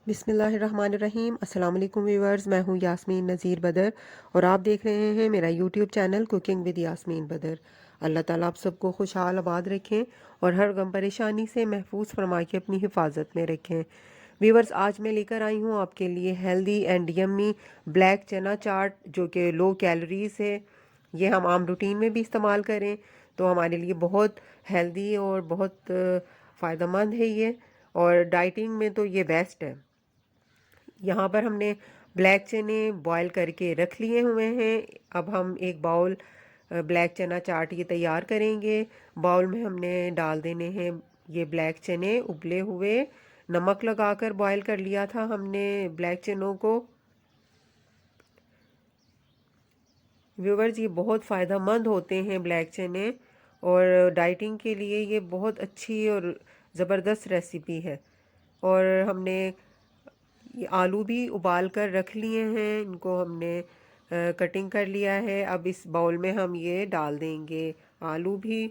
बिस्मिल्लाहिर्रहमानिर्रहीम। अस्सलाम वालेकुम व्यूअर्स, मैं हूँ यास्मीन नज़ीर बदर और आप देख रहे हैं मेरा YouTube channel cooking with Yasmin Badar. Allah ताला आप सबको खुशहाल आबाद रखें और हर गम परेशानी से महफूज फरमा के अपनी हिफाजत में रखें। व्यूअर्स, आज मैं लेकर आई हूँ आपके लिए हेल्दी एंड यम्मी ब्लैक चना चाट जो कि लो कैलोरीज है। ये हम आम रूटीन में भी इस्तेमाल करें तो हमारे लिए बहुत हेल्दी और बहुत फ़ायदेमंद है ये, और डाइटिंग में तो ये बेस्ट है। यहाँ पर हमने ब्लैक चने बॉईल करके रख लिए हुए हैं। अब हम एक बाउल ब्लैक चना चाट ये तैयार करेंगे। बाउल में हमने डाल देने हैं ये ब्लैक चने उबले हुए। नमक लगाकर बॉईल कर लिया था हमने ब्लैक चनों को। व्यूवर्स, ये बहुत फ़ायदेमंद होते हैं ब्लैक चने, और डाइटिंग के लिए ये बहुत अच्छी और ज़बरदस्त रेसिपी है। और हमने ये आलू भी उबाल कर रख लिए हैं, इनको हमने कटिंग कर लिया है। अब इस बाउल में हम ये डाल देंगे आलू भी,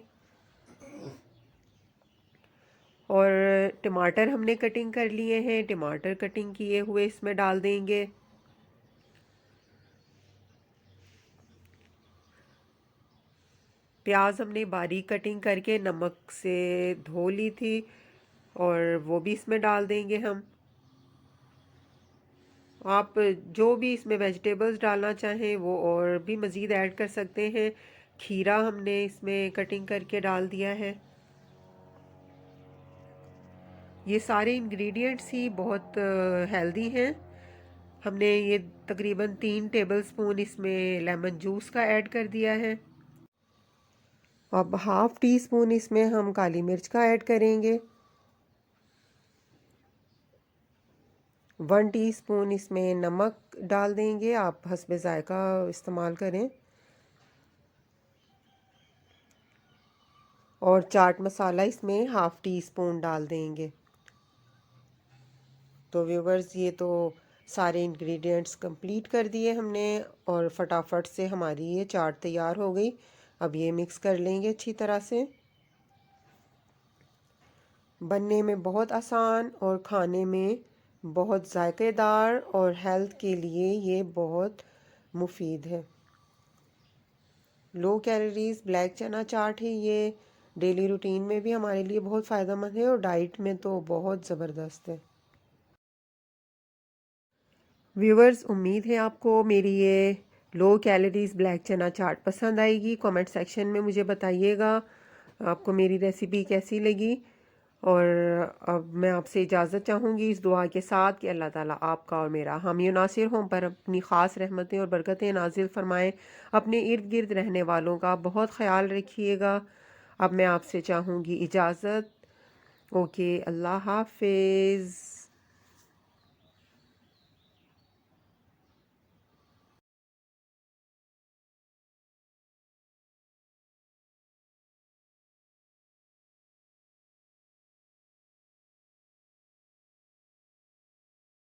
और टमाटर हमने कटिंग कर लिए हैं, टमाटर कटिंग किए हुए इसमें डाल देंगे। प्याज हमने बारीक कटिंग करके नमक से धो ली थी और वो भी इसमें डाल देंगे हम। आप जो भी इसमें वेजिटेबल्स डालना चाहें वो और भी मज़ीद ऐड कर सकते हैं। खीरा हमने इसमें कटिंग करके डाल दिया है। ये सारे इंग्रेडिएंट्स ही बहुत हेल्दी हैं। हमने ये तकरीबन 3 टेबलस्पून इसमें लेमन जूस का ऐड कर दिया है। अब हाफ़ टी स्पून इसमें हम काली मिर्च का ऐड करेंगे। 1 टीस्पून इसमें नमक डाल देंगे, आप हस्बे ज़ायका इस्तेमाल करें। और चाट मसाला इसमें हाफ़ टी स्पून डाल देंगे। तो व्यूवर्स, ये तो सारे इंग्रेडिएंट्स कंप्लीट कर दिए हमने और फटाफट से हमारी ये चाट तैयार हो गई। अब ये मिक्स कर लेंगे अच्छी तरह से। बनने में बहुत आसान और खाने में बहुत जायकेदार और हेल्थ के लिए ये बहुत मुफीद है। लो कैलोरीज ब्लैक चना चाट है ये। डेली रूटीन में भी हमारे लिए बहुत फ़ायदेमंद है और डाइट में तो बहुत ज़बरदस्त है। व्यूवर्स, उम्मीद है आपको मेरी ये लो कैलोरीज ब्लैक चना चाट पसंद आएगी। कमेंट सेक्शन में मुझे बताइएगा आपको मेरी रेसिपी कैसी लगी। और अब मैं आपसे इजाज़त चाहूँगी इस दुआ के साथ कि अल्लाह ताला आपका और मेरा हामी नासिर हों पर अपनी ख़ास रहमतें और बरकतें नाजिल फ़रमाएँ। अपने इर्द गिर्द रहने वालों का बहुत ख्याल रखिएगा। अब मैं आपसे चाहूँगी इजाज़त। ओके, अल्लाह हाफिज़।